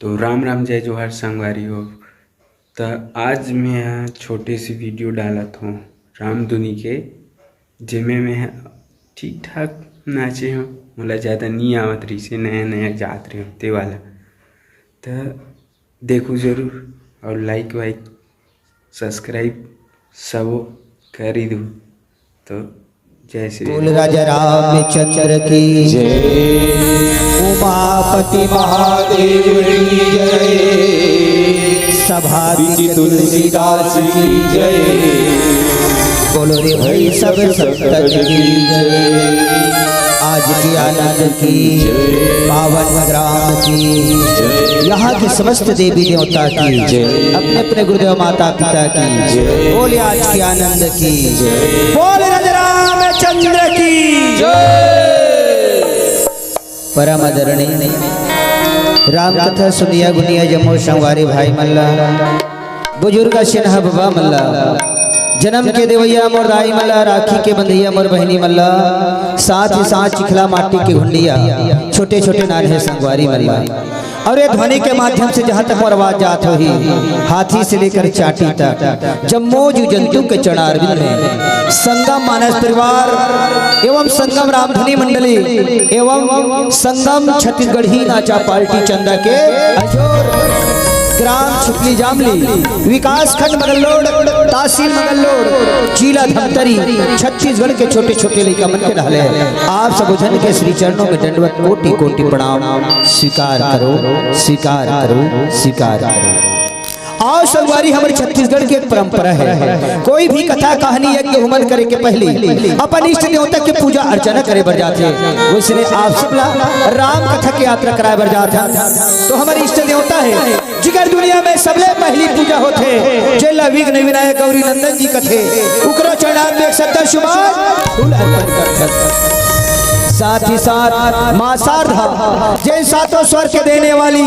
तो राम राम जय जोहार संगवारी हो। तो आज मैं छोटे सी वीडियो डालत हूँ रामधुनी के जिमें मैं ठीक ठाक नाचे हूँ। मोला ज़्यादा नहीं आवत रही से नया नया जात रहे ते वाला। तो देखो ज़रूर और लाइक वाइक सब्सक्राइब सब कर दो। तो जय श्री बोल राजा रामचंद्र की जय, उमापति महादेव की जय, सभा बीच तुलसीदास की जय। बोलो रे भाई सब संतन की जय, आज की आनंद की पावन ग्राम की, यहाँ की समस्त देवी देवता की जय, अपने अपने गुरुदेव माता पिता की जय। बोले आज की आनंद की जय, बोले राजा रामचंद्र की जय। परम आदरणीय राम कथा सुनिया गुनिया जमो संवारी भाई मल्ला, बुजुर्ग सिन्हा बाबा मल्ला, जन्म के देवैया मोर दाई मल्ला, राखी के बंधैया मोर बहनी मल्ला, साथ ही साथ चिखला माटी के घुंडिया, छोटे छोटे नारे संगवारी मल्ला। और ये ध्वनि के माध्यम से जहाँ तक मोर आवाज जात हो ही, हाथी से लेकर चाटी तक जम्मो जीव जंतु के चरणारविंद में संगम मानस परिवार एवं संगम रामधुनी मंडली एवं संगम छत्तीसगढ़ी नाचा पार्टी चंदा के ग्राम छुपली जामली विकास खंड मगलोड तहसील मगलोड जिला धमतरी छत्तीसगढ़ के छोटे छोटे लड़का मन के ढाले आप सब जन के श्री चरणों में दंडवत कोटि कोटि प्रणाम स्वीकार करो स्वीकार करो स्वीकार करो। और संगवारी हमारे छत्तीसगढ़ की एक परंपरा है, कोई भी कथा कहानी यज्ञ होमन करे के पहले अपन इष्ट देवता के पूजा अर्चना करे बर जाते हैं। वैसे आप सब राम कथा की यात्रा कराए बर जाते हैं। तो हमारे इष्ट देवता है जिगर दुनिया में सबले पहली पूजा होते जेला विघ्न विनायक गौरी नंदन जी कथे उकरो चढ़ान में 170 फूल अर्पण करते। साथ ही साथ मां शारदा जय सातों स्वर के देने वाली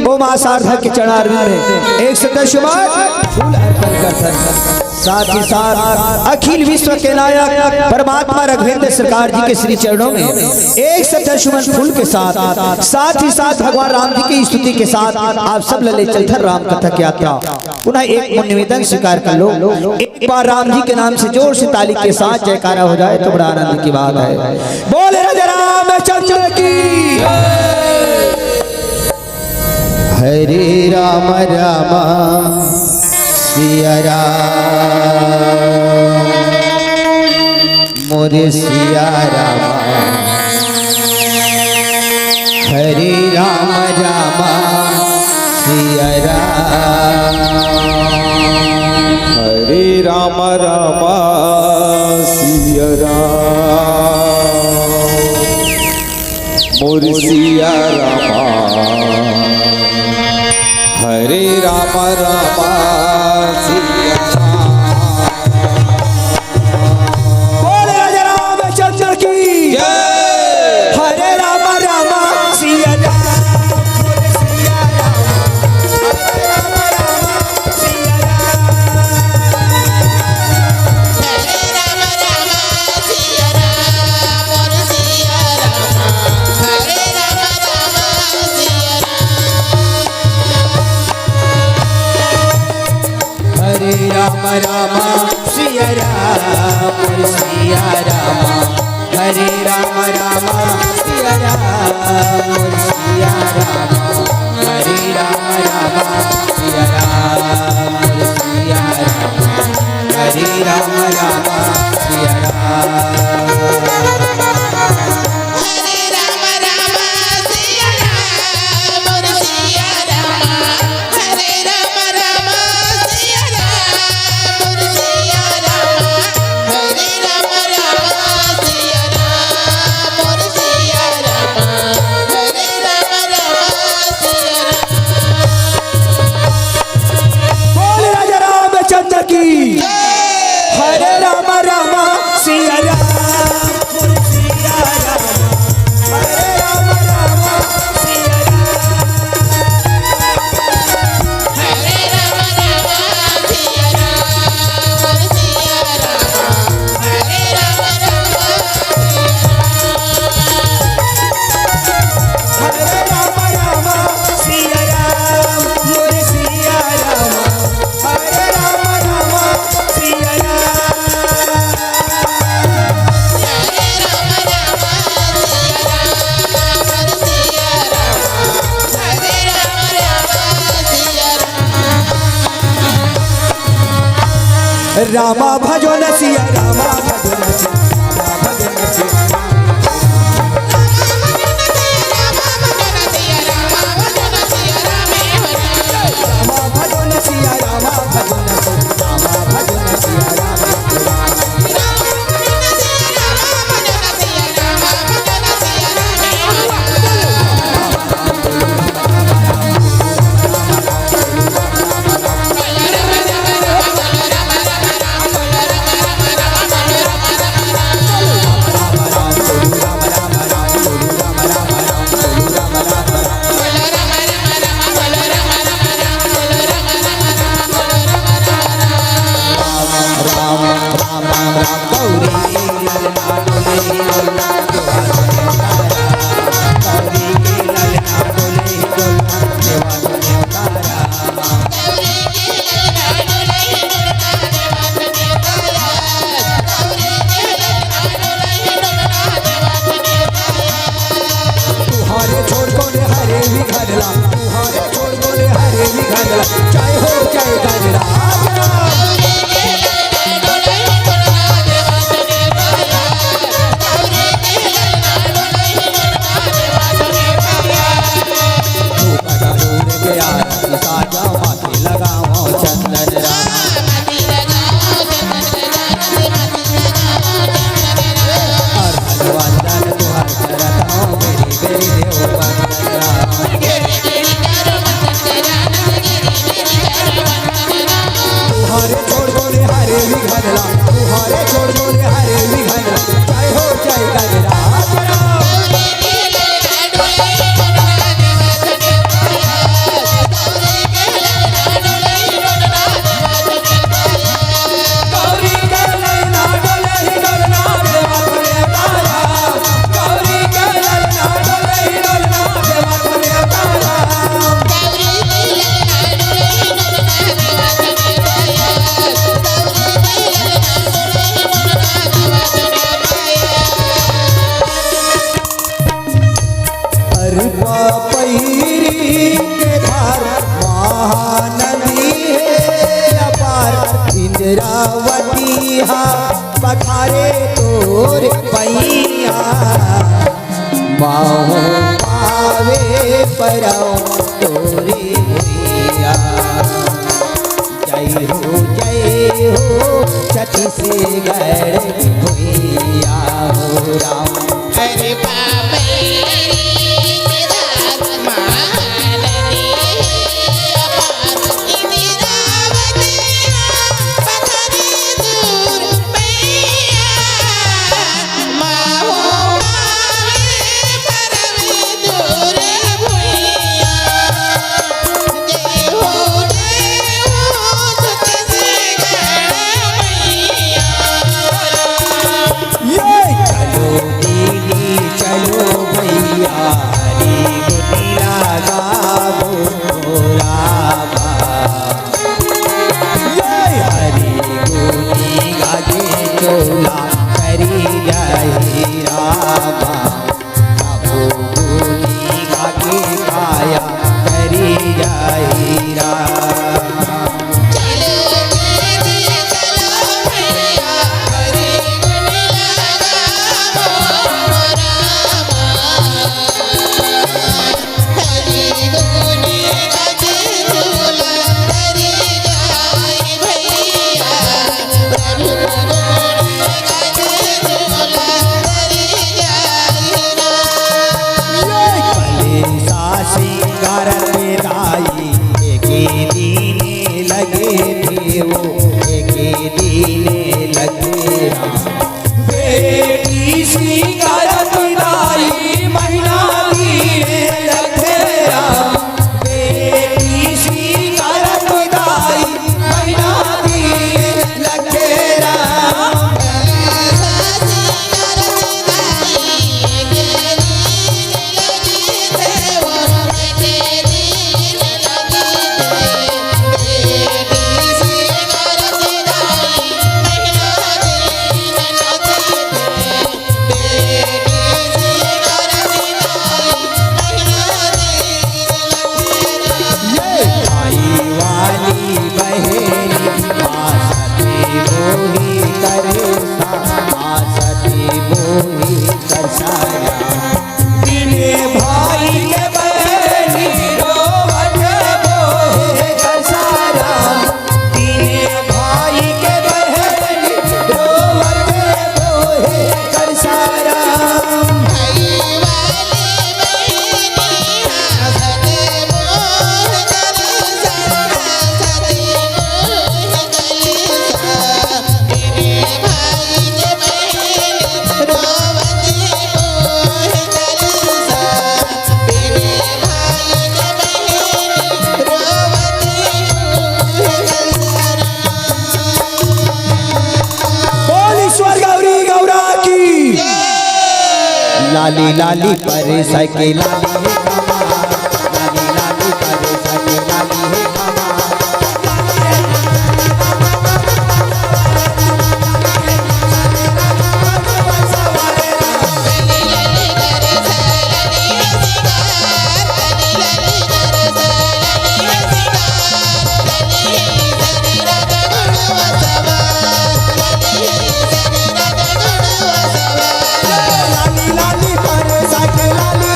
वो मां शारदा के चढ़ान में 110 फूल अर्पण करते हैं। साथ ही साथ अखिल विश्व के नायक परमात्मा राघवेंद्र सरकार जी के श्री चरणों में 110 फूल के साथ ही साथ भगवान राम जी की स्तुति के साथ आप सब लले चलथर राम कथा की यात्रा पुनः एक निवेदन स्वीकार कर लो। एक बार राम जी के नाम से जोर से ताली के साथ जयकारा हो जाए तो बड़ा आनंद की बात है। बोले राजा रामचंद्र की हरे राम राम सिया राम मोरे सिया राम हरे राम राम सिया राम हरे राम राम सिया राम मोर सिया राम हरे राम राम सिया राम। बोले राजा रामचंद्र की जय, हरे राम राम सिया राम सिया राम हरे राम राम सिया राम हरे राम राम सिया राम और सिया राम हरे राम राम सिया हरे राम राम सिया राम और सिया राम हरे राम राम सिया राम और सिया राम हरे राम राम सिया राम और सिया राम हरे राम राम सिया राम हरे राम राम सिया राम और सिया राम हरे राम राम सिया राम और सिया राम हरे राम राम सिया राम और सिया राम हरे राम राम रामा भजो न सिया रामा भजो न सिया भजो न सिया रामा भजो न सिया रामा भजो न सिया रामे चाहे हो चाहे गजरा इंद्रावती पखारे तोर पैया बाहो पावे परौ तोरे भैया जय हो छठी से गड़ भैया हो राम अरे बाबा चलो लाली लाली पर सके लाली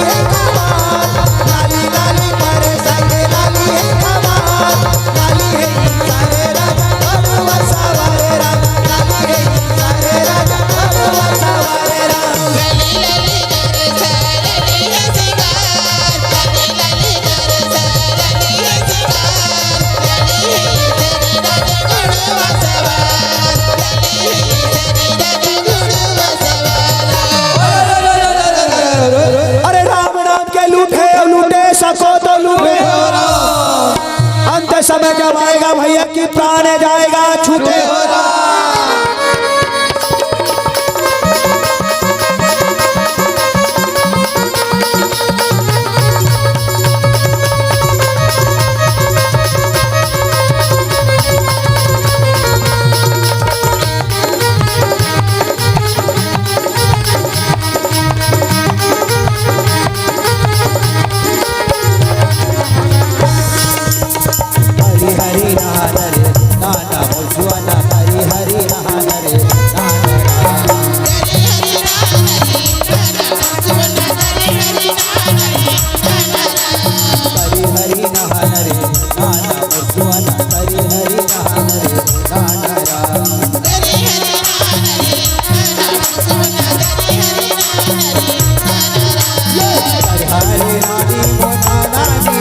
है कमाल, लाली लाली पर सके लाली है समय जब आएगा भैया की प्राण जाएगा छूटे हो हरि नाना रे नाना मुझुआना हरि हरि नाना रे नाना हरि हरि नाना रे नाना मुझुआना हरि हरि नाना रे नाना हरि नानी मोना नानी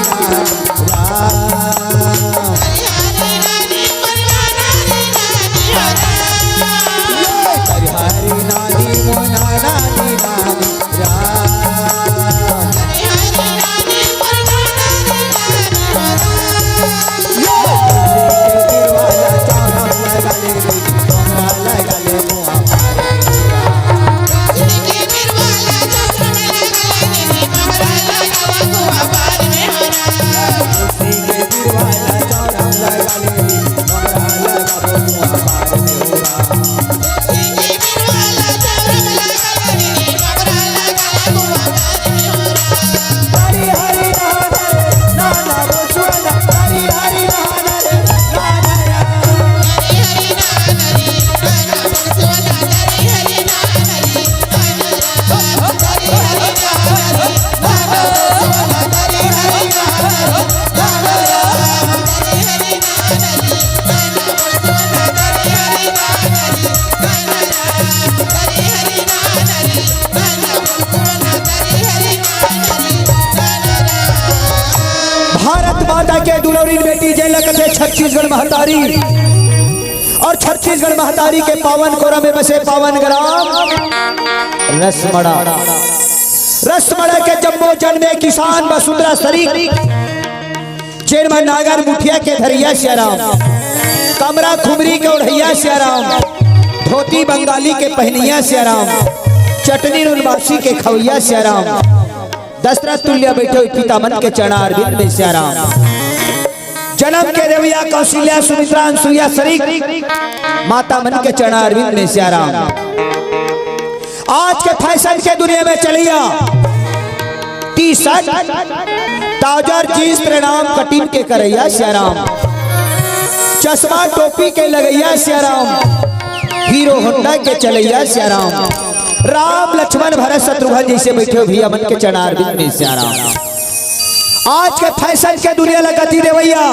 के दुलौरी बेटी जय लगते छत्तीसगढ़ महतारी और छत्तीसगढ़ महतारी के पावन कोरा में बसे पावन ग्राम रसमड़ा। रसमड़ा के जम्मो जन्मे किसान वसुंधरा शरीफ चेरमन नागर मुठिया के धरिया श्याराम, कमरा खुमरी के ओढ़ैया श्याराम, धोती बंगाली के पहनिया श्याराम, चटनी उनवासी के खवैया श्याराम, दशरथ तुल्य बैठे पिता मन के चरणार बिंद में श्याराम, जन्म के देविया कौशल्या सुमित्रा अनसुईया शरीक माता मन के चरणार बिंद में श्याराम। आज के फैशन के दुनिया में चलिया टी शर्ट ट्राउजर जींस प्रणाम कटिंग के करैया श्याराम, चश्मा टोपी के लगैया श्याराम, हीरो होंडा के चलैया श्याराम, राम लक्ष्मण भरत शत्रुघ्न जैसे बैठे भैया मन के चरणार बिंद में श्याराम। आज के फैशन के दुनिया लगाती देवैया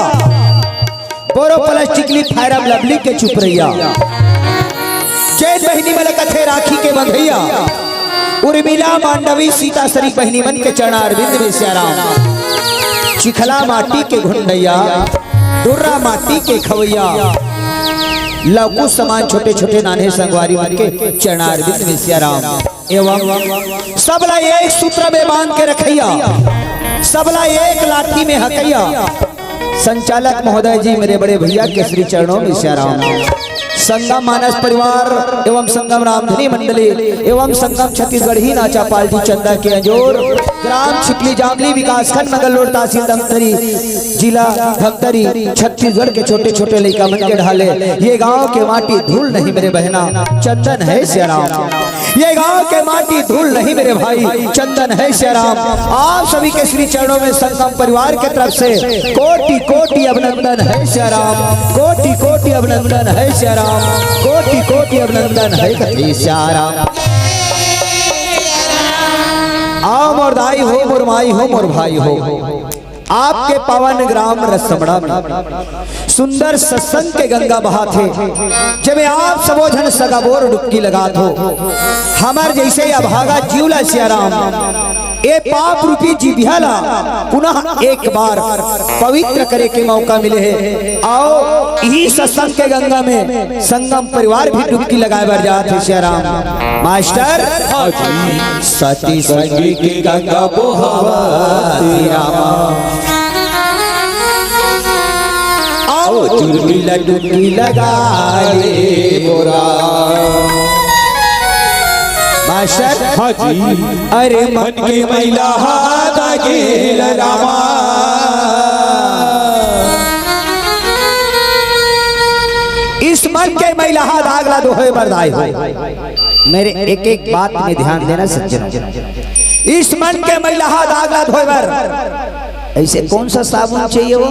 बोरो प्लास्टिकली फायरम लवली के चुप रैया, जैन बहनी में लगते राखी के बंधैया, उर्मिला मांडवी सीता सरी बहनी मन के चरणार बिंद में श्याराम, चिखला माटी के घुंडैया, डुर्रा माटी के खवैया, लघु समान छोटे छोटे नाने संगवारी मन के चरणार बिंद में श्याराम। एवं सबला एक सूत्र में बांध के रखैया, सबला एक लाठी में हकैया, संचालक महोदय जी मेरे बड़े भैया के श्री चरणों में श्याराम। संगम मानस परिवार एवं संगम रामधनी मंडली एवं संगम छत्तीसगढ़ ही नाचा पाल्टी चंदा के अंजोर ग्राम छिपली जामली विकासखंड मंगलौर तहसील धमतरी जिला धमतरी छत्तीसगढ़ के छोटे छोटे लड़का मन के ढाले। ये गांव के माटी धूल नहीं मेरे बहना, चंदन है सियाराम। ये गांव के माटी धूल नहीं मेरे भाई, चंदन है सियाराम। आप सभी के श्री चरणों में संगम परिवार की तरफ से कोटि कोटि अभिनंदन है सियाराम, कोटि कोटि अभिनंदन है सियाराम, कोटि कोटि अभिनंदन है सियाराम। आओ मोर दाई हो, मोर माई हो, मोर भाई हो, आपके पावन ग्राम रसमड़ा में सुंदर सत्संग के गंगा बहा थे, जब आप सबो झन सगाबोर डुबकी लगा थो। हमार जैसे अभागा जीवला सियाराम ए पाप रूपी जीवियाला पुनः एक बार पवित्र करे के मौका मिले है। आओ यही सत्संग के गंगा में संगम परिवार भी डुबकी लगाए बर जाते सियाराम। मास्टर सती संगी की गंगा बोहावा आओ चुरमिला डुबकी लगा ले मोरा। मास्टर अरे मन के मैला हाथ गेल रामा, इस मन के मैला हाथ आगला दोहे बरदाई हो। मेरे एक एक बात में ध्यान देना सज्जनों, इस मन के मैला हाथ आगला धोए बर ऐसे कौन सा साबुन चाहिए वो?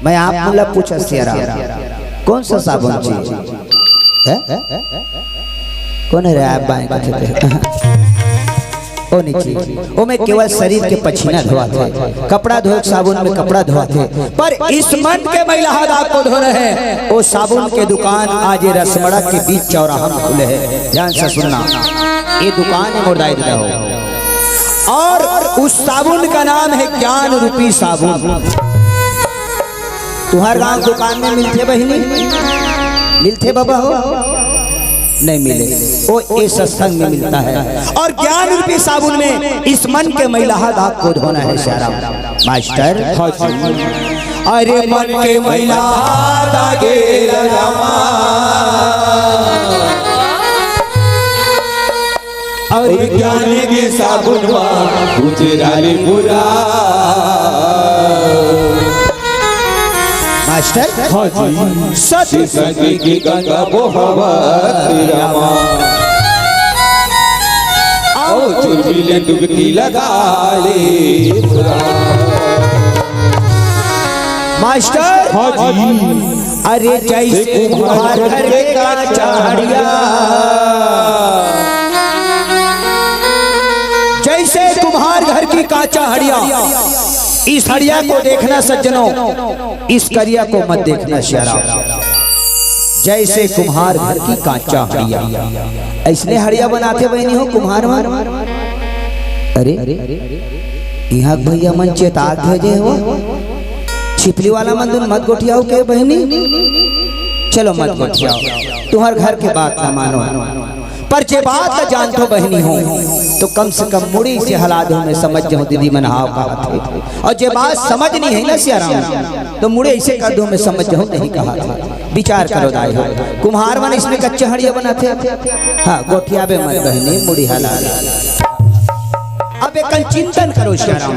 मैं आप मुल्ला पूछा सियाराम कौन सा साबुन चाहिए? कौन है रे आप बाएं कथे ओ नीचे ओ में केवल शरीर के पसीना धोआते, कपड़ा धोए साबुन में कपड़ा धोआते, पर इस मन के मैला हाथ आपको धो रहे हैं। वो साबुन के दुकान आज रसमड़ा के बीच चौराहा में खुले हैं, ध्यान से सुनना। ये दुकान है मुर्दाई दिला हो और उस साबुन का नाम है ज्ञान रूपी साबुन। तुम्हारे गांव दुकान में मिलते बहनी, मिलते बाबा हो? नहीं मिले, वो इस सत्संग में मिलता है। और ज्ञान रूपी साबुन में इस मन के मैला हाथ आपको धोना है सियाराम। मास्टर अरे मन के मैला हाथ गेल रामा, और ज्ञान के साबुन गुजराली बुरा। मास्टर सती संगी की गंगा बोहावा रामा, आओ चुरमिले डुबकी लगा ले। मास्टर अरे जैसे कुम्हार घर के काचा हड़िया, जैसे कुम्हार घर की काचा हड़िया, इस हड़िया को देखना सज्जनों, इस करिया को मत देखना सियाराम। जैसे कुम्हार घर की काचा हड़िया, ऐसने हड़िया बनाते बहनी हो कुम्हार मार। अरे यहाँ भैया मन चेताक भेजे हो, छिपली वाला मंदिर मत गोठियाओ के बहनी, चलो मत गोठियाओ, तुम्हारे घर के बात ना मानो, पर जे बात जानतो बहनी हो तो कम से कम मुड़ी से हला दो में समझ जाओ दीदी मनाओ कहा थे। और जे बात समझ नहीं है ना सियाराम तो मुड़े ऐसे कर दो में समझ जाओ नहीं कहा था। विचार करो दाई हो, कुम्हार मन इसमें कच्चे हड़िया बनाते, हाँ गोठिया बे मत बहनी मुड़ी हला। अब एक चिंतन करो सियाराम,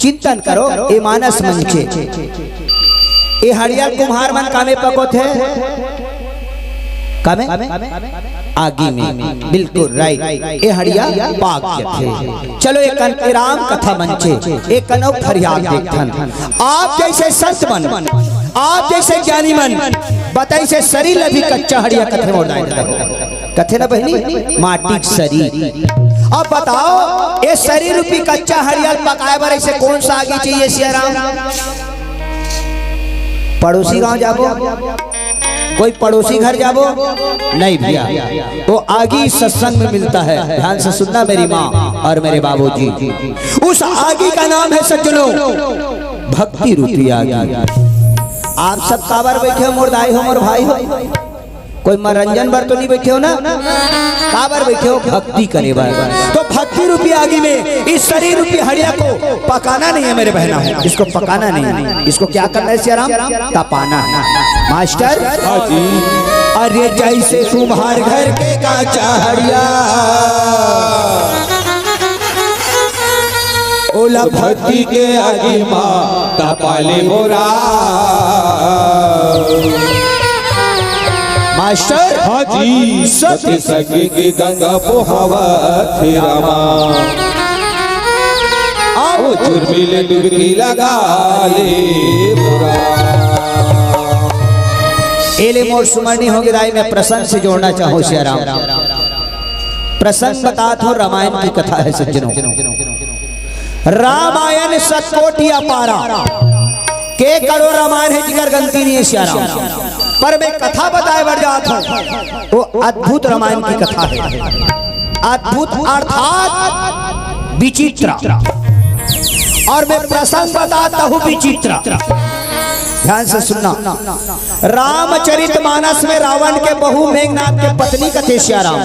चिंतन करो। ये मानस मंचे ये हड़िया कुम्हार मन कामे पको थे, कामे आगे में, बिल्कुल राइट। ये हड़िया पाक थे। चलो एक राम कथा मंचे, एक कनौ फरियाद देखथन। आप जैसे संत मन, आप जैसे ज्ञानी मन बताई से शरीर अभी कच्चा हड़िया कथे मोड़ कथे ना बहनी, माटी शरीर। अब बताओ ये शरीर रूपी कच्चा हड़िया पकाए बार ऐसे कौन सा आगे चाहिए सियाराम? पड़ोसी गांव जाबो, कोई पड़ोसी घर जाबो नहीं भैया, वो आगी सत्संग में मिलता है। ध्यान से सुनना मेरी माँ और मेरे बाबूजी, उस आगी का नाम है सज्जनों भक्ति रूपी आगी। आप सब काबर बैठे हो, मोर दाई हो, मोर भाई हो, कोई मनोरंजन बर तो नहीं बैठे हो ना, का बर बैठे हो? भक्ति करे बार। तो भक्ति रूपी आगी में इस शरीर रूपी हड़िया को पकाना नहीं है मेरे बहना। इसको पकाना नहीं, इसको क्या करना है सियाराम? तपाना है मास्टर। अरे जैसे तुम्हार घर के काचा हड़िया ओला भक्ति के आगे माँ तपाले बोरा। मास्टर हाँ जी, सती सखी की गंगा पोहावा थे रामा। आओ चुरमिले डुबकी लगा ले बोरा। एले मोर सुमरनी होगी राय में प्रसंग से जोड़ना चाहूँ सियाराम। प्रसंग बताता हूँ, रामायण की कथा है सज्जनों। रामायण सतकोटि अपारा के करो रामायण है जिगर गलती नहीं है सियाराम। पर मैं कथा बताए बढ़ जाता हूँ, वो अद्भुत रामायण की कथा है। अद्भुत अर्थात विचित्र, और मैं प्रसंग बताता हूँ विचित्र। ध्यान से सुनना। रामचरितमानस में रावण के बहू मेघनाथ के पत्नी कथे सियाराम,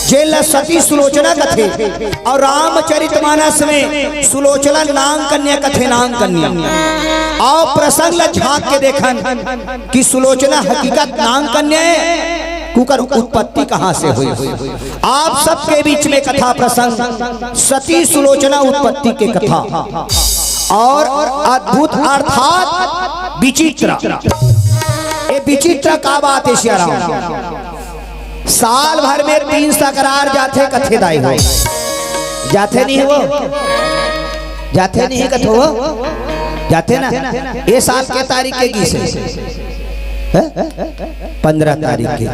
जेल सती सुलोचना कथे। और रामचरितमानस में सुलोचना नाम कन्या कथे, नाम कन्या। और प्रसंग झांक के देखन कि सुलोचना हकीकत नाम कन्या है, कुकर उत्पत्ति कहां से हुई। आप सबके बीच में कथा प्रसंग सती सुलोचना उत्पत्ति के कथा, और अद्भुत अर्थात विचित्र। ये विचित्र का बात है सियाराम। साल भर में 3 सकरार जाते कथे दाई हो, जाते नहीं वो, जाते नहीं कथो वो, जाते ना। ये साल के तारीख के गीस है 15 तारीख के।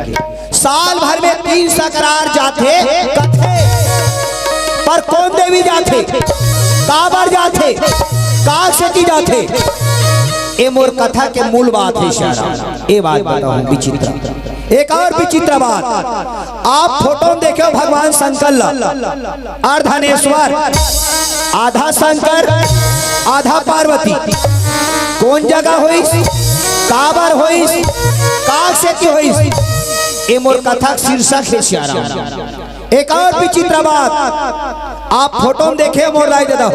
साल भर में 3 सकरार जाते कथे, पर कौन देवी जाते, काबर जाते, का सती जाते। ये मोर कथा के मूल बात है सियाराम। ये बात बताओ विचित्र। एक और विचित्र बात, आप फोटो में देखो भगवान शंकर अर्धनेश्वर, आधा शंकर आधा पार्वती। कौन जगह हुई, काबर हुई, का से की हुई। ये मोर कथा शीर्षक है सियाराम। एक और विचित्र बात, आप फोटो में देखे मोर राय देता हो,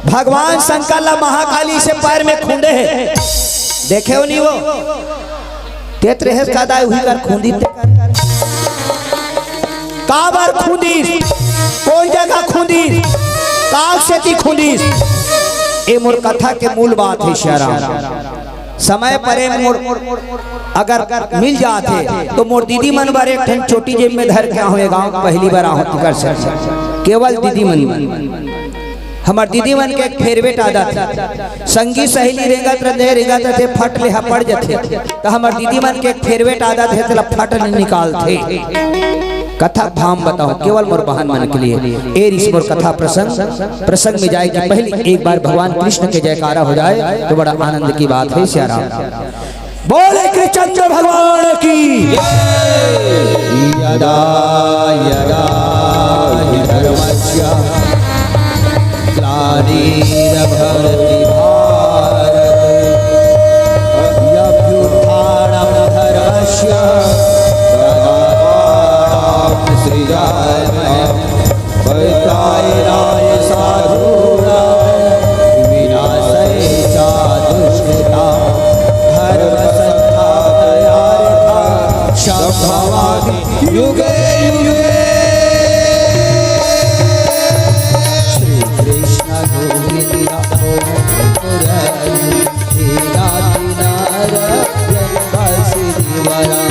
भगवान शंकर ला महाकाली से पैर में खूंदे है, देखे हो नहीं वो? तेत रहे कादाई हुई कर खूंदी, काबर खूंदी, कौन जगह खूंदी, काग से ती खूंदी। ये मोर कथा के मूल बात है सियाराम। समय परे मोर अगर मिल जाते तो मोर दीदी मन बार एक ठन छोटी जेब में धर के हुए गांव पहली बार आहत कर सक। केवल दीदी मन, हमार दीदी मन के एक फेवरेट आदत, संगी सहेली रेंगत थे फट ले पड़ जाते, तो हमार दीदी मन के एक फेवरेट आदत है तो फट निकालते। कथा भाम बताओ केवल मोर बहन मन के लिए। ए रिस मोर कथा प्रसंग में जाएगी। पहले एक बार भगवान कृष्ण के जयकारा हो जाए तो बड़ा आनंद की बात है सियाराम। बोले कृष्ण भगवान की। यदा यदा हि धर्मस्य ग्लानिर्भवति भारत अभ्युत्थानं धर्मस्य परित्राणाय साधूनां विनाशाय च दुष्कृतां धर्मसंस्थापनार्थं शम्भवामि युगे युगे। श्री कृष्ण गोविंद मुरारी हे नाथ नारायण वासुदेवरा।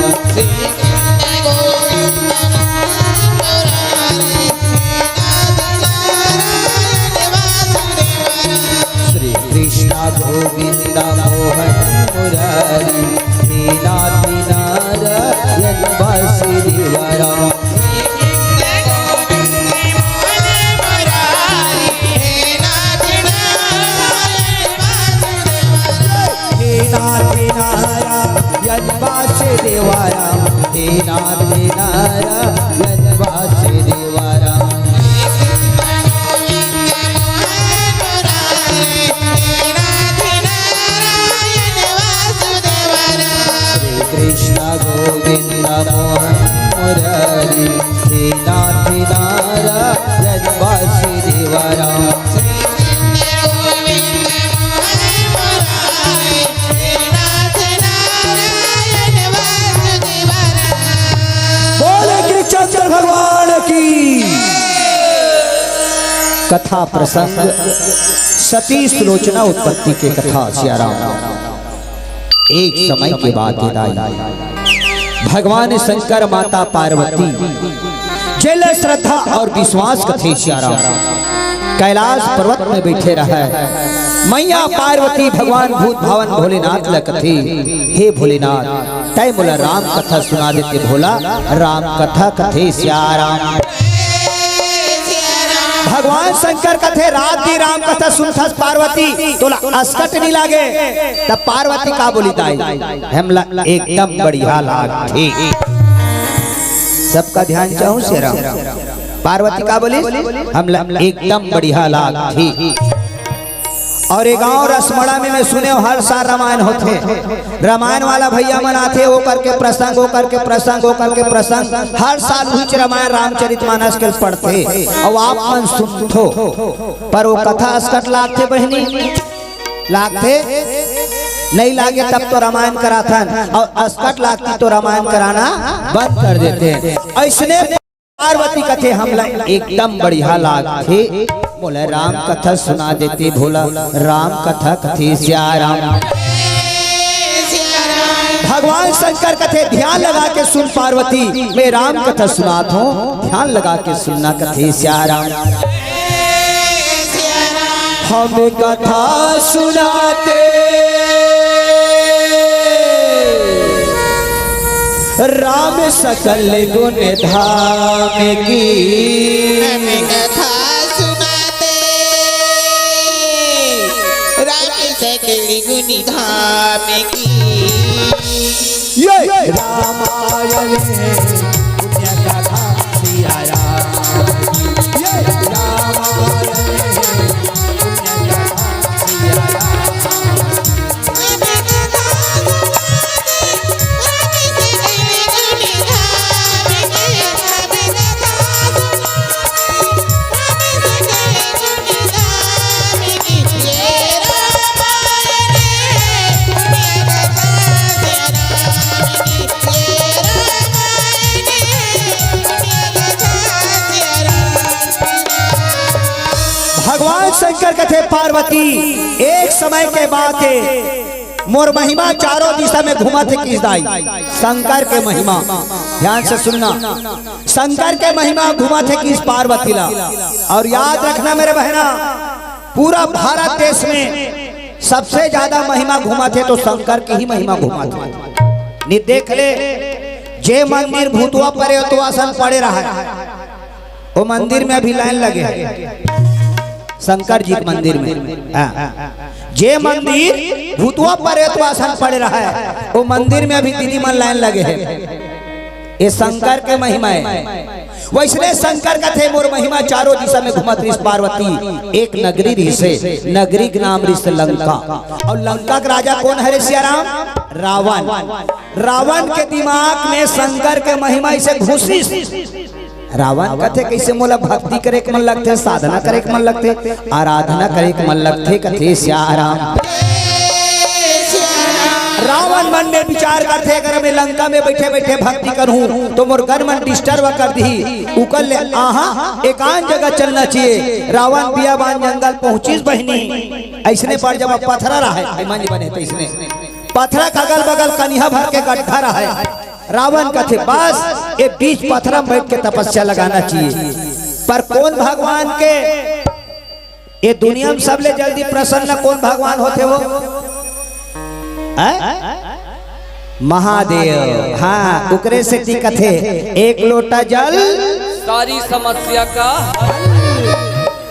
कृष्ण गोविंद मोहन मुरारी हे नाथ नारायण वासुदेवरा। हे नाथ नारायण वासुदेवरा, हे नाथ नारायण वासुदेवरा। हे नाथ नारायण कथा प्रसंग सती सुलोचना उत्पत्ति के कथा सियाराम। एक समय के बाद भगवान शंकर माता पार्वती जल श्रद्धा और विश्वास कथे सियाराम कैलाश पर्वत में बैठे रहे। मैया पार्वती भगवान भूत भावन भोलेनाथ लकथे, हे भोलेनाथ तय बोला राम कथा सुना देते भोला, राम कथा कथे सियाराम। भगवान शंकर कथे रात दी राम कथा सुनथस पार्वती तोला अस्कट नहीं लागे। तब पार्वती का बोली ताई हम एकदम बढ़िया लागे। सबका ध्यान चाहूं शेरा। पार्वती का बोली हम एकदम बढ़िया लागे। और एक गांव रसमड़ा में मैं सुने हर साल रामायण होते, रामायण वाला भैया मनाते वो करके प्रसंग, वो करके प्रसंग, वो करके प्रसंग, हर साल हुई रामायण रामचरितमानस के पढ़ते और आप मन सुनथो। पर वो कथा अस्कट लागते बहनी, लागते नहीं लागे तब तो रामायण कराथन, और अस्कट लागती तो रामायण कराना बंद कर देते। ऐसने पार्वती कथे हमला एकदम बढ़िया लागते। बोले राम कथा सुना देते भोला, राम कथा कथे सियाराम। भगवान शंकर कथे ध्यान लगा के सुन पार्वती, मैं राम कथा सुनाता हूँ, ध्यान लगा के सुनना कथे सियाराम। हम कथा सुनाते राम सकल गुण धाम की, कथा सुनाते राम सकल गुण धाम की। रामायण पुण्य कथा सिया राम, ये रामायण पुण्य कथा सिया राम। भगवान शंकर कथे पार्वती एक समय के बाद मोर महिमा चारों दिशा में घुमा थे किस दाई। शंकर के महिमा ध्यान से सुनना, शंकर के महिमा घुमा थे किस पार्वती ला। और याद रखना मेरे बहना, पूरा भारत देश में सबसे ज्यादा महिमा घुमा थे तो शंकर की ही महिमा घुमा थे। नहीं देख ले जे मंदिर भूतवा परे तो आसन पड़े रहा है, वो मंदिर में अभी लाइन लगे है शंकर जी के मंदिर में। जे मंदिर भूतवा परे तो आसन पड़े रहा है, वो मंदिर में अभी दीदी मन लाइन लगे है। ये शंकर के महिमा है। वैसने शंकर का थे मोर महिमा चारों दिशा में घुमत रिस पार्वती। एक नगरी रिसे, नगरी के नाम रिस लंका। और लंका का राजा कौन है रे सियाराम? रावण। रावण के दिमाग में शंकर के महिमा इसे घुसी। रावण कथे कैसे मोला भक्ति करे के मन लगते, साधना करे के मन लगते, आराधना करे के मन लगते कथे सियाराम। रावण मन में विचार करते अगर मैं लंका में बैठे बैठे भक्ति करूं तो मोर घर मन डिस्टर्ब कर दी, उकल ले आहा एकांत जगह चलना चाहिए। रावण बियाबान जंगल पहुंचिस बहनी, ऐसने पर जब पथरा रहा है मंज बने तो इसने पथरा का अगल बगल कनिया भर के गड्ढा रहा है। रावण कथे बस ये बीच पथरा में बैठ के तपस्या लगाना चाहिए। पर कौन भगवान के ये दुनिया में सबले जल्दी प्रसन्न कौन भगवान होते हो? महादेव। हाँ उकरे से दिक्कत है, एक लोटा जल सारी समस्या का।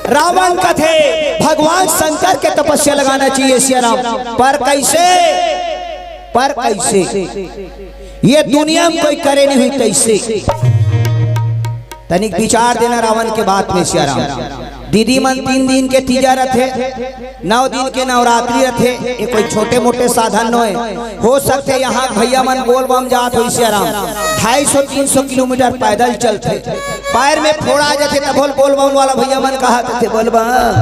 रावण कथे भगवान शंकर के तपस्या लगाना चाहिए सियाराम। पर कैसे? पर कैसे? ये दुनिया में कोई करे नहीं हुई कैसे? तनिक विचार देना रावण के बात में सियाराम। दीदी मन 3 दिन के तीजा रथे, 9 दिन के नवरात्रि रथे। ये कोई छोटे मोटे साधन न हो सकते। यहाँ भैया मन बोल बम जात हो सियाराम 250-300 किलोमीटर पैदल चलते, पैर में फोड़ा आ जाते तब बोल बम वाला भैया मन कहा थे बोल बम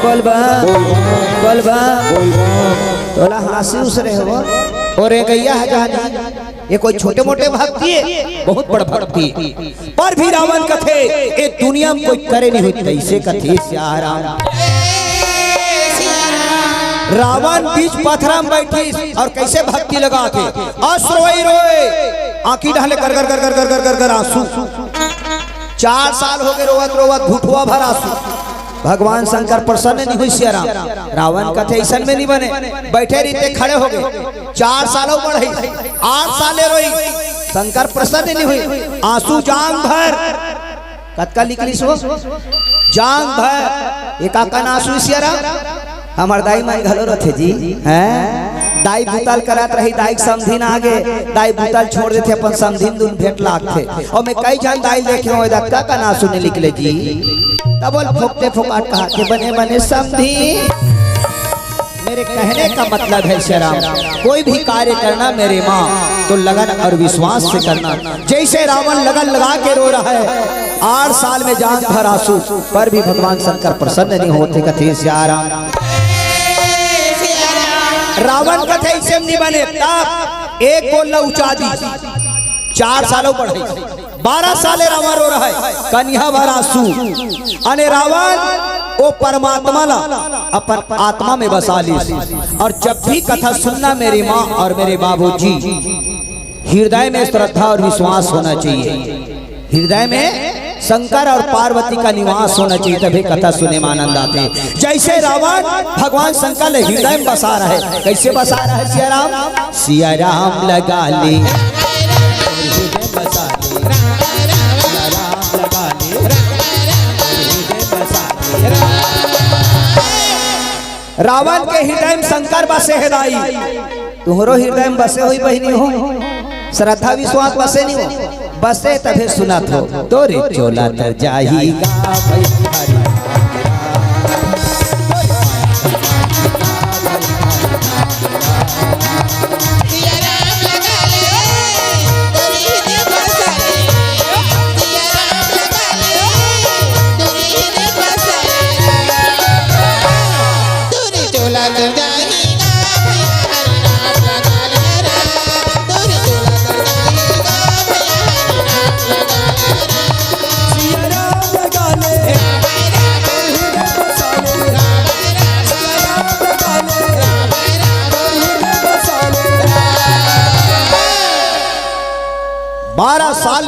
बोल बम बोल बम। तोला हाँसी उस रहे हो और गैया है जहाँ ये कोई छोटे मोटे भक्ति है, बहुत बड़ा भक्ति पर भी रावण कथे ये दुनिया में कोई करे नहीं हुई तैसे कथे सियाराम। रावण बीच पथरा में बैठी और कैसे भक्ति लगा के अश्रोई रोए आंखी ढाले कर कर कर कर कर कर कर कर आंसू 4 साल हो गए रोवत रोवत घुटुआ भर आंसू। भगवान शंकर प्रसन्न नहीं हुई सियाराम। रावण कथे ऐसा में नहीं बने बैठे रहते खड़े हो गए 4 सालों बढ़े 8 साले रोई शंकर प्रसन्न नहीं हुई आंसू जांग भर कतका लिखली सो जांग भर एक आका आंसू सियाराम। हमार दाई माई घलो रथे जी हैं दाई बुताल करात रही दाई समधिन आगे दाई बुताल छोड़ देते अपन समधिन दुन भेंट लागथे और मैं कई जान दाई देखे हो दक्का का ना सुने निकले जी तब बोल फोकते फोकाट कहा के बने बने समधिन। मेरे कहने का मतलब है श्याम कोई भी कार्य करना मेरे माँ तो लगन और विश्वास से करना। जैसे रावण लगन लगा के रो रहा है 8 साल में जान भर आंसू पर भी भगवान शंकर प्रसन्न नहीं होते कथे सियाराम। रावण कथे ऐसे नहीं बने तब एक बोल ऊंचा दी 4 सालों बढ़े 12 साले रावण रो रहा है कन्या भर आंसू अने रावण वो परमात्मा ला अपन आत्मा में बसा ली। और जब भी कथा सुनना मेरी माँ और मेरे बाबूजी हृदय में श्रद्धा और विश्वास होना चाहिए। हृदय में शंकर और पार्वती का निवास होना चाहिए तभी कथा सुने में आनंद आते हैं। जैसे रावण भगवान शंकर ने हृदय में बसा रहा है कैसे बसा रहा है सियाराम। सियाराम लगा ली रावण के हृदय में शंकर बसे है दाई तुम्हारो हृदय में बसे हुई बहनी हो श्रद्धा विश्वास बसे नहीं हो बसे तभी सुनत हो तोरे चोला तर जाएगा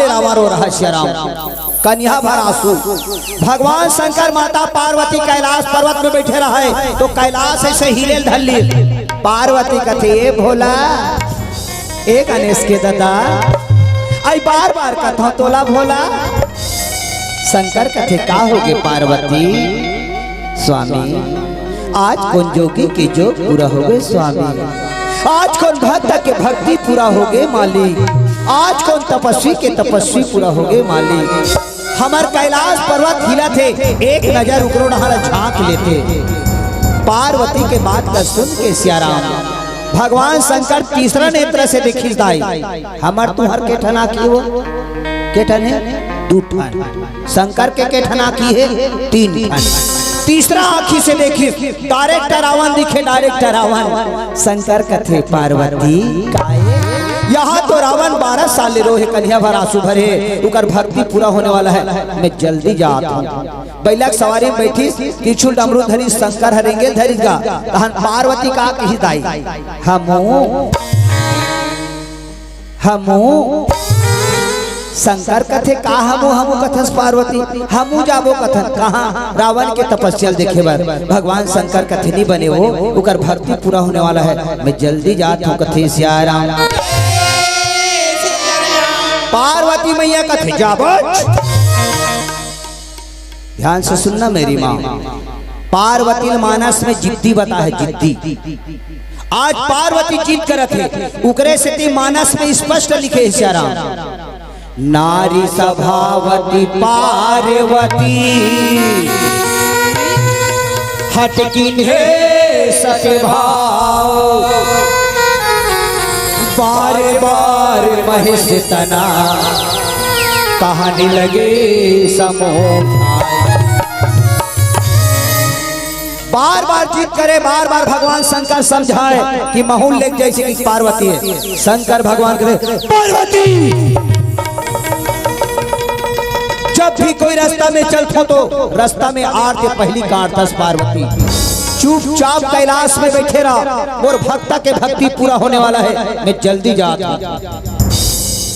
रावण रो रहा श्याराम कन्या भर आंसू। भगवान शंकर माता पार्वती कैलाश पर्वत में बैठे रहे तो कैलाश ऐसे हिले धल्ली पार्वती कथे भोला एक गणेश के दादा आई बार बार कथा तोला भोला शंकर कथे का होगे पार्वती स्वामी आज कौन जोगी के जोग पूरा हो गए स्वामी आज कौन भक्त के भक्ति पूरा हो गए मालिक आज कौन तपस्वी के तपस्वी पूरा हो गए मालिक। हमार कैलाश पर्वत हिला थे एक नजर उकरो नहारा झांक लेते पार्वती के बात का सुन के सियाराम भगवान शंकर तीसरा नेत्र से देखी दाई हमार तुहर के ठना की हो के ठने 2 ठन शंकर के ठना की है 3 ठन तीसरा आंखी से देखी डायरेक्ट रावण दिखे डायरेक्ट रावण शंकर कथे पार्वती काहे यहाँ तो रावण 12 साल रोहे कन्या भर आंसू भरे उकर भक्ति पूरा होने वाला है मैं जल्दी जाता हूँ। बैलक सवारी में बैठी त्रिशूल डमरू धरी शंकर हरेंगे धरी गा तहन पार्वती का कही दाई हमू शंकर कथे का हमू कथस पार्वती हमू जाबो कथन कहाँ रावण के तपस्या देखे बार भगवान शंकर कथे नहीं बने वो उकर भक्ति पूरा होने वाला है मैं जल्दी जाता हूँ कथे सियाराम। पार्वती मैया कथे जाबो ध्यान से सुनना मेरी माँ पार्वती मानस में जिद्दी बता है जिद्दी आज पार्वती जिद करत है उकरे से मानस में स्पष्ट लिखे सियाराम नारी सभावती पार्वती हटकिन है सके भाव बार बार महेश तना कहानी लगे समोह बार बार जिद करे, बार बार भगवान शंकर समझाए कि महूल लेक जैसे कि पार्वती है। शंकर भगवान करे पार्वती, जब भी कोई रास्ता में चलता तो रास्ता में आरती पहली काटस पार्वती। चुपचाप कैलाश में बैठे रहा, और भक्ता के भक्ति पूरा होने वाला है, मैं जल्दी जाता।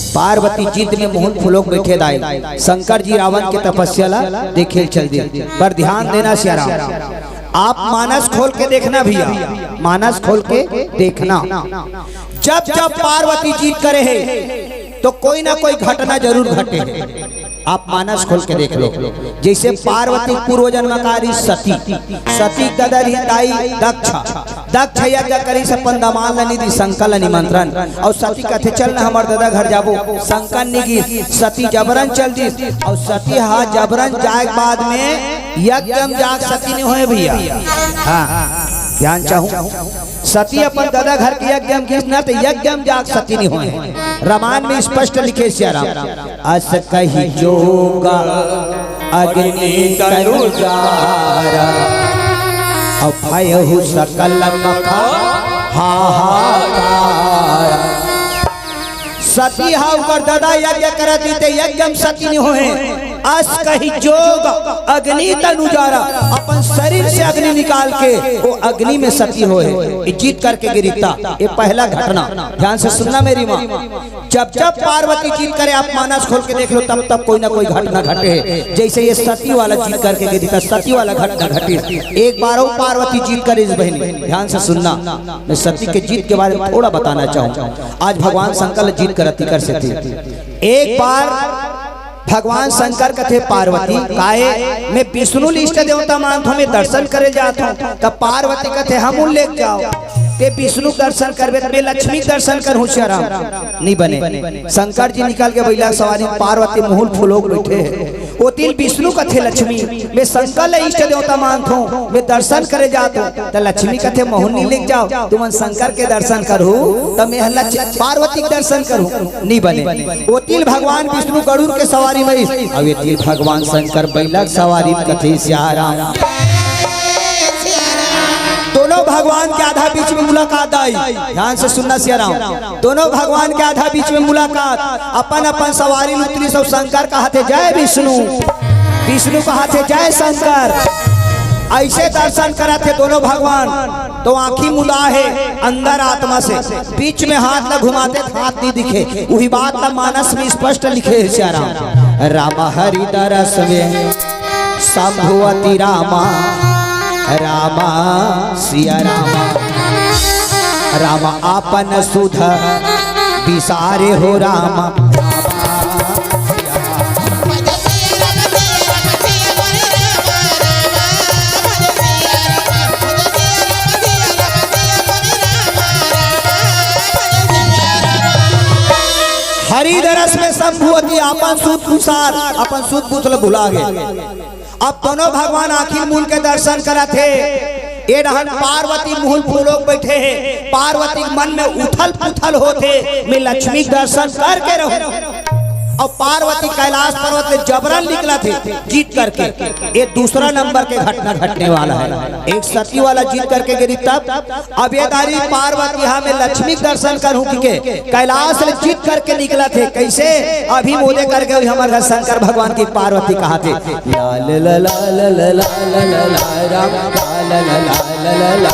पार्वती जिद में मोहन फुलोक बैठे दाई। शंकर जी रावण के तपस्या ला देखे चल दिए। पर ध्यान देना श्याराम, आप मानस खोल के देखना भैया, मानस खोल के देखना। जब जब पार्वती जिद करे है तो कोई ना कोई घटना जरूर घटे है। आप मानस खोल के देख लो। जैसे पार्वती पूर्व जन्मकारी सती, सती कदर हिताई दक्ष यज्ञ करी से पंदमान निधि शंकर निमंत्रण, और सती कहते चल ना हमार दादा घर जाबो। शंकर निगी सती जबरन चल दी, और सती हाँ जबरन जाए बाद में यज्ञ जाग सती नहीं होए भैया। हाँ ध्यान चाहूं, सती अपन दादा घर के यज्ञ न तो यज्ञ जाग सती नहीं होए। रामायण में स्पष्ट लिखे श्याराम, अस कही जोगा अग्नि तनु जारा, अभयहु सकल मखा हाहाकार। सती हा उकर दादा यज्ञ करती ते यज्ञ सती नहीं होए। अस कही जोग अग्नि तनु जारा, अपन शरीर से अग्नि निकाल के वो अग्नि में सती होए, जीत करके गिरता। ये पहला घटना, ध्यान से सुनना मेरी माँ। जब जब पार्वती जीत करे, आप मानस खोल के देख लो, तब तब कोई ना कोई घटना घटे। जैसे ये सती वाला जीत करके गिरता, सती वाला घटना घटी। एक बार वो पार्वती जीत करे इस बहनी, ध्यान से सुनना। मैं सती के जीत के बारे में थोड़ा बताना चाहूँ। आज भगवान शंकर जीत करती कर सकती। एक बार भगवान शंकर कथे पार्वती काहे मैं विष्णु इष्ट देवता मानता हूँ, मैं दर्शन करे जाता हूँ। तब पार्वती कथे हम उन लेके जाओ, ते विष्णु दर्शन करबे, मैं लक्ष्मी दर्शन कर होशियाराम नहीं बने। शंकर जी निकल के बैला सवारी, पार्वती मुहुल फुलोक बैठे वो तीन विष्णु कथे लक्ष्मी, मैं शंकर ले इष्ट देवता मानता हूँ, मैं दर्शन करे जाता हूँ। तो लक्ष्मी कथे मोहन नहीं लेके जाओ, तुम शंकर के दर्शन करो, तब मैं पार्वती के दर्शन करूँ नहीं बने। वो तीन भगवान विष्णु गरुड़ के सवारी में, अब ये तीन भगवान शंकर बैला सवारी कथे श्याराम। दोनों भगवान के आधा बीच में मुलाकात आई, ध्यान से सुनना श्याराम। दोनों भगवान के आधा बीच में मुलाकात, अपन अपन सवारी उतरी। सब शंकर कहते जय विष्णु, विष्णु कहते जय शंकर। ऐसे दर्शन करा थे दोनों भगवान, तो आंखी मुदा है अंदर आत्मा से, बीच में हाथ न घुमाते, हाथ नहीं दिखे। वही बात न मानस में स्पष्ट लिखे है श्याराम। राम हरि दरस में शंभुवती रामा, रामा सिया रामा, रामा आपन सुध विसारे हो रामा। हरिदरस में शंभुवती आपन सूत पुसार, अपन सूत पुतल भुला गए। अब दोनों भगवान आखिर मूल के दर्शन करा थे। ये रहन पार्वती मुहुल फूलोक बैठे हैं, पार्वती मन में उथल पुथल होते, मैं लक्ष्मी दर्शन करके रहूं। और पार्वती कैलाश पर्वत में जबरन निकला थे जीत करके। ये दूसरा नंबर के घटना घटने वाला है। एक सती वाला जीत करके गिरी, तब अब ये दारी पार्वती यहाँ में लक्ष्मी दर्शन करूँ के कैलाश में जीत करके निकला थे। कैसे अभी मोदे करके हमारे शंकर भगवान की पार्वती कहा थे लाल ला ला ला ला ला ला ला राम ला ला ला ला ला ला ला।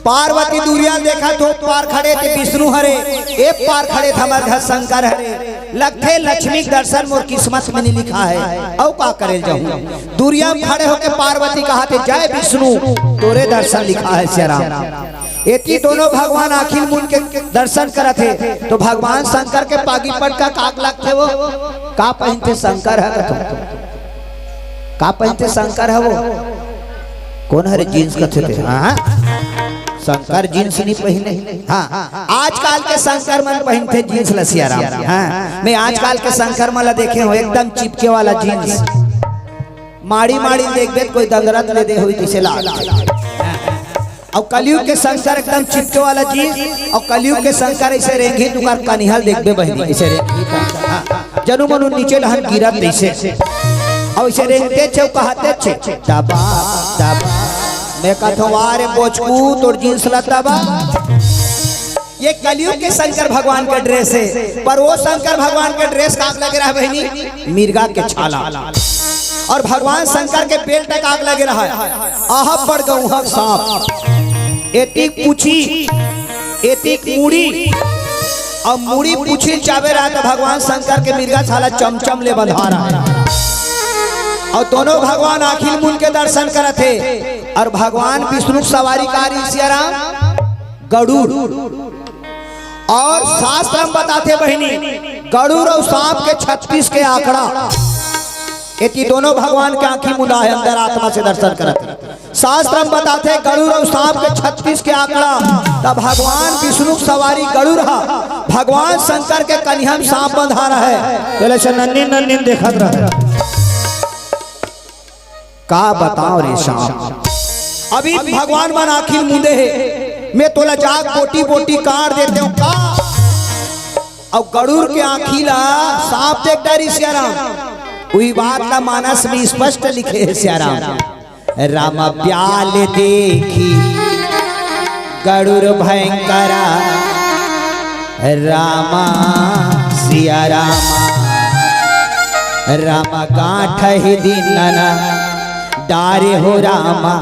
पार्वती दूरिया देखा तो पार खड़े थे विष्णु हरे, एक पार खड़े थे हमारे घर शंकर हरे। लगते लक्ष्मी दर्शन मोर किस्मत में नहीं लिखा है, औ का करे जाऊं। दूरिया में खड़े होके पार्वती कहा थे जय विष्णु तोरे दर्शन लिखा है श्री राम। एती दोनों भगवान आखिर मुन के दर्शन करे थे तो भगवान शंकर के पागी पट का काक लगते वो का पहनते शंकर है, का पहनते शंकर है वो कौन हरे जीन्स कथे थे। हाँ शंकर जीन्स नहीं पहने। हाँ आजकल के शंकर मन पहनते जीन्स लसिया राम। हाँ मैं आजकल के शंकर मन देखे हो एकदम चिपके वाला जीन्स, माड़ी माड़ी देखबे कोई दंगरत ले दे हुई जैसे लाल। और कलयुग के शंकर एकदम चिपके वाला जीन्स, और कलयुग के शंकर ऐसे रेंगी दुकान कनिहल देखबे बहनी ऐसे रेंगी जनू मनु नीचे लहन गिरत जैसे, और ऐसे रेंगते छे कहते छे दबा दबा। मैं कहता हूँ वारे बोचकू तोर जींस लता बा। ये कलयुग के शंकर भगवान का ड्रेस है, पर वो शंकर भगवान का ड्रेस काग लग रहा है बहनी मिर्गा के छाला, और भगवान शंकर के पेट तक आग लगे रहा है। आह पड़ गऊ सांप एतिक पूछी एतिक मुड़ी, और मुड़ी पूछी चावे रहा तो भगवान शंकर के मिर्गा छाला चमचम ले बंधा रहा है। और दोनों भगवान आखिर मुन के दर्शन करे थे, और भगवान विष्णु सवारी कारी सिया राम गरुड़। और शास्त्र हम बताते बहनी गरुड़ और सांप के 36 के आंकड़ा, ये दोनों भगवान के आंखी मुंदा है अंदर आत्मा से दर्शन करते। शास्त्र हम बताते गरुड़ और सांप के 36 के आंकड़ा, तब भगवान विष्णु सवारी गरुड़ है, भगवान शंकर के कन्हैया में सांप बंधा रहा है। चले नन्नी नन्नी देखत रहे का बताओ रे सांप। अभी भगवान मन आखिर मुंदे है, मैं तोला जाग बोटी बोटी काट देते हूँ का। और गरुड़ के आखिला सांप देख डरी सिया राम, वही बात ना मानस में स्पष्ट लिखे है सिया राम। राम ब्याल देखी गरुड़ भयंकरा, रामा सिया रामा रामा गांठ ही दीनना डारे हो रामा।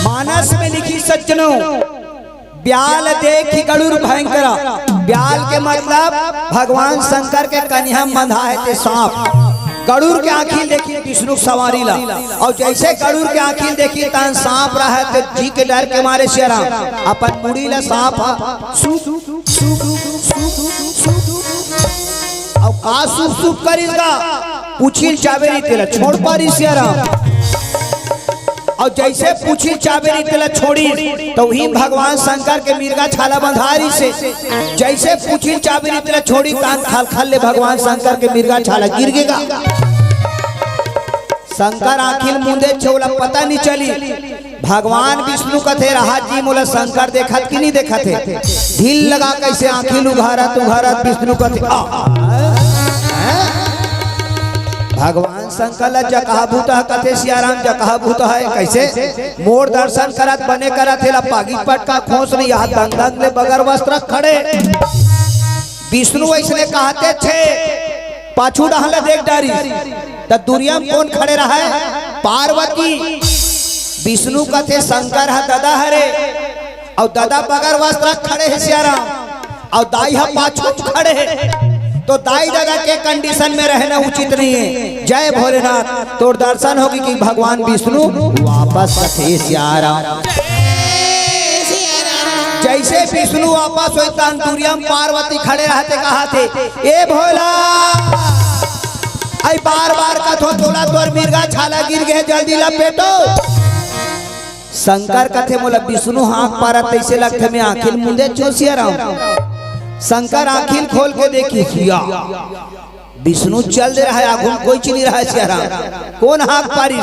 मानस में लिखी सज्जनों ब्याल देखी गरुड़ भयंकरा, ब्याल के मतलब भगवान शंकर के कन्हैया बंधा है ते सांप। गरुड़ के आँखिल देखी विष्णु सवारी ला, और जैसे गरुड़ के आँखिल देखी तन सांप रहा है तो जी के डर के मारे शेरा अपन मुड़ी ला सांप और का सूप सूप करेगा पूछिल चावेरी तेला छोड़ पारी शेरा। और जैसे पूछिल चावेरी तेला छोड़ी तो वही भगवान शंकर के मिर्गा छाला बंधारी से, जैसे पूछिल चावेरी तेला छोड़ी कान खाल खाल ले भगवान शंकर के मिर्गा छाला गिर गएगा। शंकर आखिर मुंदे छोला पता नहीं चली। भगवान विष्णु कथे रहा जी मोला शंकर देखत कि नहीं देखत है, ढील लगा कैसे आखिर उघारत उघारत विष्णु कथे भगवान शंकर जकहा भूत कथे सियाराम जकहा भूत है कैसे मोर दर्शन करत बने करत है पागी पट का खोस नहीं हाथ दंग दंग ले बगर वस्त्र खड़े। विष्णु ऐसने कहते थे पाछू डहला देख डारी त दुनिया में कौन खड़े रहा है पार्वती। विष्णु कथे शंकर है दादा हरे और दादा बगर वस्त्र खड़े है सियाराम और दाई है पाछू खड़े है, तो दाई दादा के कंडीशन में रहना उचित नहीं है। जय भोलेनाथ तोर दर्शन होगी कि भगवान विष्णु वापस कथे सियाराम। जैसे विष्णु वापस होता अंतुरिया में पार्वती खड़े रहते कहा थे ए भोला आई बार बार कथो तोला तोर मिर्गा छाला गिर गए जल्दी लपेटो। शंकर कथे मोला विष्णु हाथ पारा तैसे लगते में आखिर मुंदे चोसिया राम। शंकर आखिर खोल के देखी किया विष्णु चल दे रहा है आगुन कोई चीज नहीं रहा है सियाराम। कौन हाथ पारी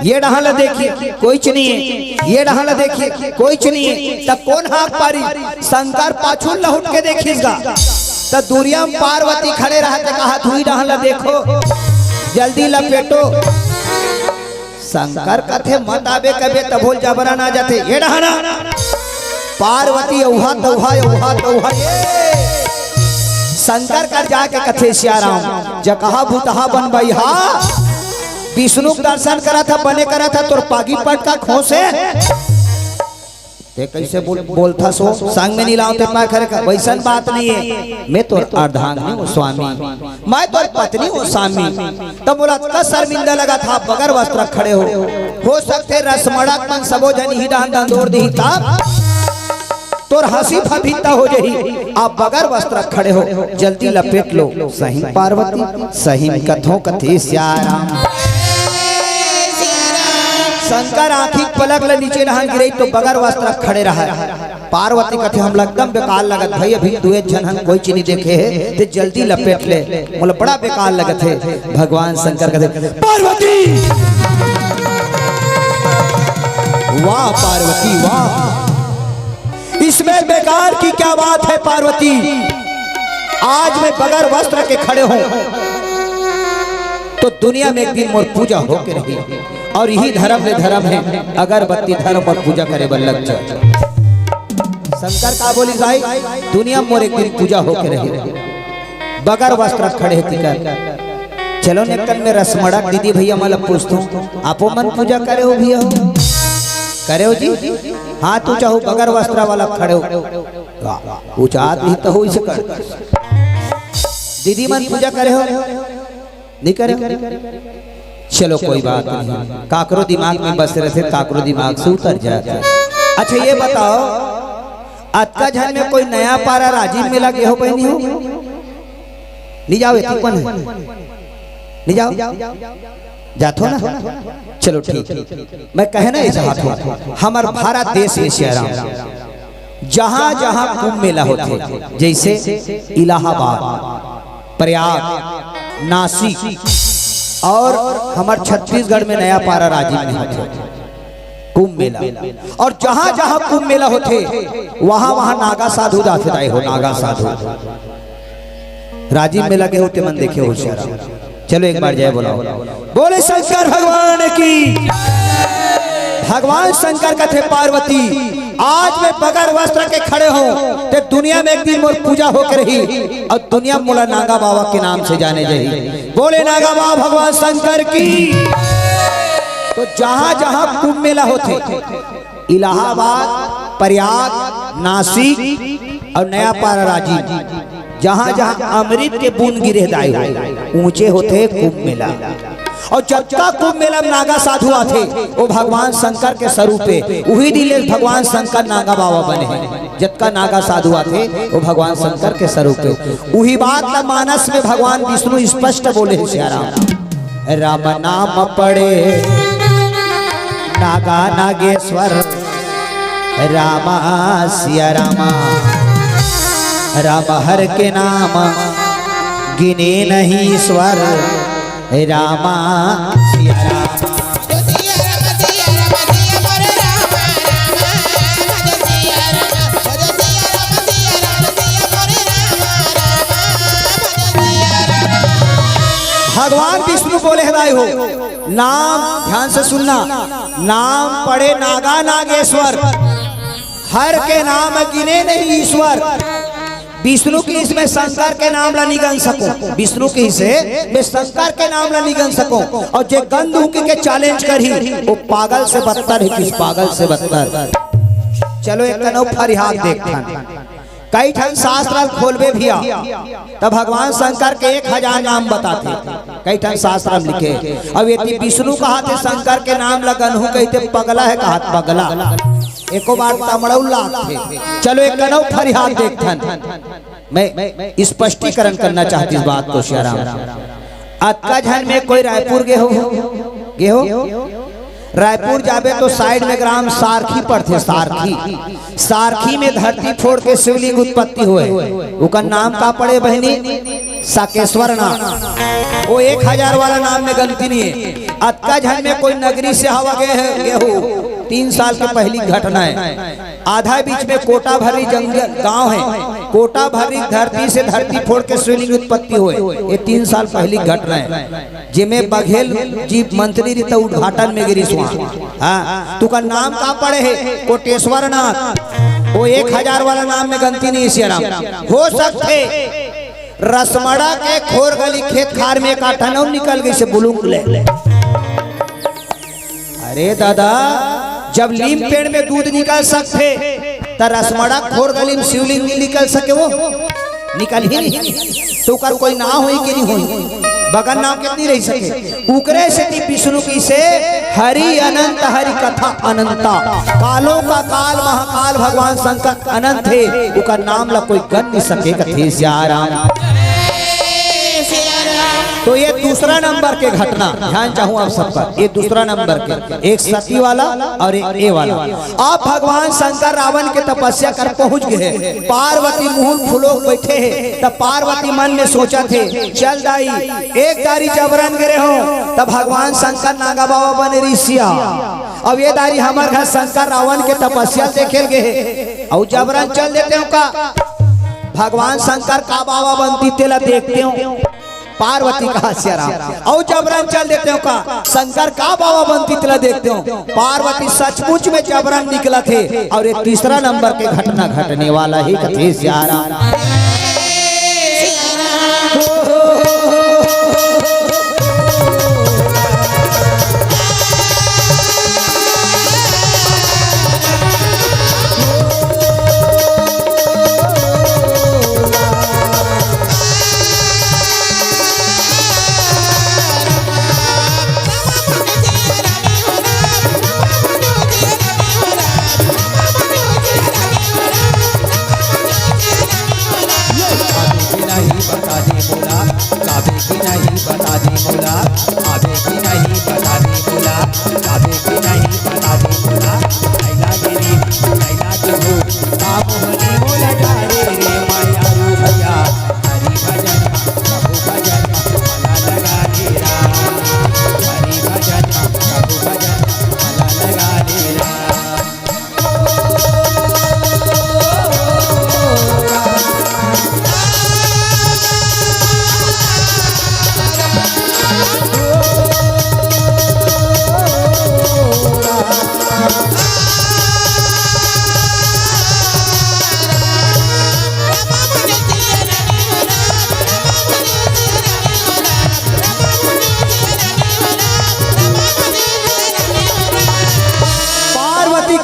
ये डहला देखिए कोई चीज नहीं है, ये डहला देखिए कोई चीज नहीं है, तब कौन हाथ पारी शंकर पाछू लहुट के देखिएगा तब दूरिया में पार्वती खड़े रहते कहा धुई डहला देखो जल्दी लपेटो। शंकर कथे मत आबे कबे तब बोल जबरा ना जाते ये डहना पार्वती औहा तौहा औहा तौहा शंकर कर जाके कथे सियाराम जकहा भूतहा बन बैहा विष्णु के दर्शन करा था बने करा था तोर पागी पट का खोसे ते कैसे बोलता सो संग में नहीं लाओते पा खरे का वैसन बात नहीं है। मैं तो अर्धांगिनी हूँ स्वामी, मैं तो पत्नी हूँ स्वामी। तब बोला का शर्मिंदा लगा था बगैर वस्त्र खड़े हो सकते रसमड़क मन सबो जन ही डांड दौड़ दी तब तोर हंसी फफीता हो जही आप बगैर वस्त्र खड़े हो जल्दी लपेट लो सही पार्वती सही कथों कथे सियाराम। शंकर आँखी पलक ले नीचे नहा गिरे तो बगैर वस्त्र खड़े रहा। पार्वती कथे हम एकदम बेकार लगत भाई अभी दुए जन हम कोई चीज नहीं देखे है तो जल्दी लपेट ले बोला बड़ा बेकार लगत है। भगवान शंकर कथे पार्वती वाह पार्वती वाह इसमें बेकार की क्या बात है पार्वती। आज मैं बगैर वस्त्र के खड़े हूं तो दुनिया में एक दिन मोर पूजा होके रही और यही धर्म ले धर्म है अगरबत्ती धर्म पर पूजा करे बल्लभ शंकर का बोली भाई दुनिया में मोर एक दिन पूजा होके रही बगैर वस्त्र खड़े है। चलो निकल में रसमड़क दीदी भैया मला पूछता हूँ आपो मन पूजा करे हो भैया करे हो जी हाँ तू चाहो बगैर वस्त्र वाला खड़े हो पूजा नहीं तो हो इसे कर दीदी मन पूजा करे हो नहीं करे चलो कोई बात नहीं काकरो दिमाग में बस रहे काकरो दिमाग से उतर जाता। अच्छा ये बताओ अतका झन में कोई नया पारा राजीव में लगे हो पहनी हो नहीं जाओ कौन है नहीं जाओ जातो ना चलो ठीक मैं कहना ये चाहता हूँ हमार भारत देश में सियाराम जहाँ जहाँ कुंभ मेला होते जैसे इलाहाबाद प्रयाग नासिक और हमारे छत्तीसगढ़ में नया पारा राजीव में होते कुंभ मेला और जहाँ जहाँ कुंभ मेला होते वहाँ वहाँ नागा साधु दाखिल हो नागा साधु राजीव मेला के होते मन देखे हो शहरा। चलो एक बार जय बोला बोले शंकर भगवान की। भगवान शंकर का थे पार्वती आज मैं बगैर वस्त्र के खड़े हो तो दुनिया में एक दिन मोर पूजा होकर रही और दुनिया मोला नागा बाबा के नाम से जाने जाही। बोले नागा बाबा भगवान शंकर की। तो जहाँ जहाँ कुंभ मेला होते इलाहाबाद प्रयाग नासिक और नया पारा राजीव जहाँ जहाँ अमृत के बूंद गिरे दाए ऊंचे होते कुंभ मेला और जब का कुंभ मेला में नागा साधु आते वो भगवान शंकर के स्वरूप पे वही दिले भगवान शंकर नागा बाबा बने हैं। जब का नागा साधु आते वो भगवान शंकर के स्वरूप पे वही बात का मानस में भगवान विष्णु स्पष्ट बोले सियाराम राम नाम पड़े नागा नागेश्वर रामा सिया रामा राम हर के नाम गिने नहीं ईश्वर रामा सिया रामा। भगवान विष्णु बोले हदाय हो नाम ध्यान से सुनना नाम पढ़े नागा नागेश्वर हर के नाम गिने नहीं ईश्वर। विष्णु की इसमें शंकर के नाम ला निगन सको विष्णु की से मैं शंकर के नाम ला निगन सको और जे गंधुकी के चैलेंज करी वो पागल से बदतर है किस पागल से बदतर। चलो एक कनौ फरियाद देखन कई ठन शास्त्र खोलबे भिया तब भगवान शंकर के 1000 नाम बताते कई ठन शास्त्र लिखे। अब ये विष्णु कहा थे शंकर के नाम लगन हूँ कहते पगला है कहा पगला एको बार तमड़ौला थे। चलो एक कनौ फरियाद देखन मैं स्पष्टीकरण करना चाहती इस बात को श्याराम। अतका झन में कोई रायपुर गे हो रायपुर जाबे तो साइड में ग्राम सारखी पड़ते सारखी में धरती फोड़ के शिवलिंग उत्पत्ति हुए उनका नाम का पड़े बहनी साकेश्वर नाम वो 1000 वाला नाम में गलती नहीं है। अतका झन में कोई नगरी से हवा गेहूँ 3 साल की पहली घटना है। आधा बीच में कोटा भरी जंगल गांव है कोटा भरी धरती से धरती फोड़ के शिवलिंग उत्पत्ति हुए ये 3 साल पहली घटना है जिसमें बघेल जी मंत्री रीता उद्घाटन में गिरी हाँ तू का नाम का पड़े है कोटेश्वर नाथ वो 1000 वाला नाम में गलती नहीं सिया राम। हो सकते रसमड़ा के खोर गली खेत खार में एक आटा नौ निकल गई से बुलूक ले। अरे दादा जब लीम पेड़ में दूध निकल सकते तो रसमड़ा खोर गली में शिवलिंग नहीं निकल सके, वो निकल ही नहीं। तो कर कोई ना होई कि नहीं होई, बगन नाम कितनी रही सके। उकरे से विष्णु की से हरि अनंत हरि कथा अनंता, कालों का काल महाकाल भगवान शंकर अनंत है, उनका नाम ला कोई गन नहीं सके कथे सियाराम। तो ये दूसरा नंबर के घटना ध्यान चाहूँ आप सब पर, ये दूसरा नंबर के, एक सती वाला और एक ए वाला। आप भगवान शंकर रावण के तपस्या कर पहुंच गए, पार्वती मुंह फुलो बैठे हैं। तब पार्वती मन में सोचा थे चल दाई एक दारी जबरन गिरे हो, तब भगवान शंकर नागा बाबा बने ऋषिया। अब ये दारी हमारे घर शंकर रावण के तपस्या देखे गए और जबरन चल देते हो का भगवान शंकर का बाबा बनती तेला देखते हो। पार्वती कहा सियाराम और जबरन चल देते हो का शंकर का बाबा बनती तेला देखते हो। पार्वती सचमुच में जबरन निकला थे और ये तीसरा नंबर के घटना घटने वाला ही कथे सियाराम।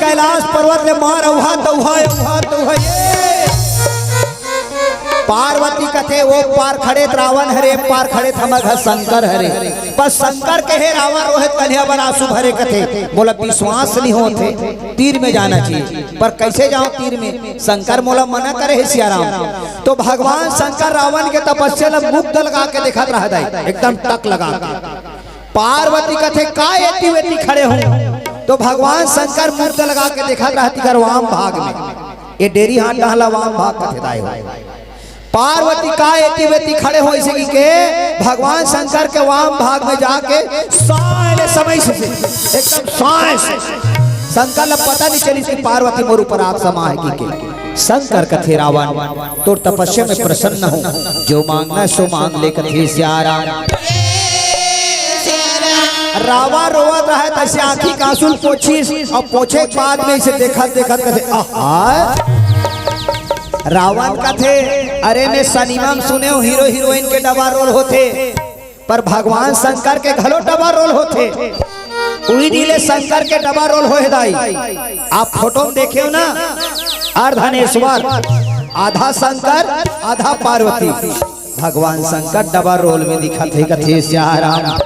कैलाश पर्वत ले मार उहा तो पार्वती कथे वो पार खड़े रावण हरे, पार खड़े थमक शंकर हरे। पर शंकर कहे रावण रोहित कन्हैया बनासु भरे कथे। बोला विश्वास नहीं होते, तीर में जाना चाहिए। पर कैसे जाओ तीर में, शंकर मोला मना करे है सियाराम। तो भगवान शंकर रावण के तपस्या में मुक्त लगा के देखा रहा एकदम टक लगा। पार्वती कथे का एती वेती खड़े हो, तो भगवान शंकर मुक्त लगा के देखा रहती कर वाम भाग में, ये डेरी हाथ डाला वाम भाग कथे दाई हो। पार्वती का एती वेती खड़े हो इसे के भगवान शंकर के वाम भाग में जाके सारे समय से एकदम सांस शंकर ला पता नहीं चली कि पार्वती मोर ऊपर आप समा है की। शंकर कथे रावण तो तपस्या में प्रसन्न हो, जो मांगना सो मांग ले कथे सियाराम। रावण रोवत रहे तैसे आँखी का आंसू पोछी और पोछे के बाद में इसे देखत देखत कथे आहा रावण कथे अरे मैं सनीमम सुने हो हीरो हीरोइन के डबा रोल होते, पर भगवान शंकर के घलो डबा रोल होते। उही ढीले शंकर के डबा रोल हो दाई। आप फोटो में देखे हो ना, अर्धनेश्वर आधा शंकर आधा पार्वती, भगवान शंकर डबा रोल में दिखा थे कथे सियाराम।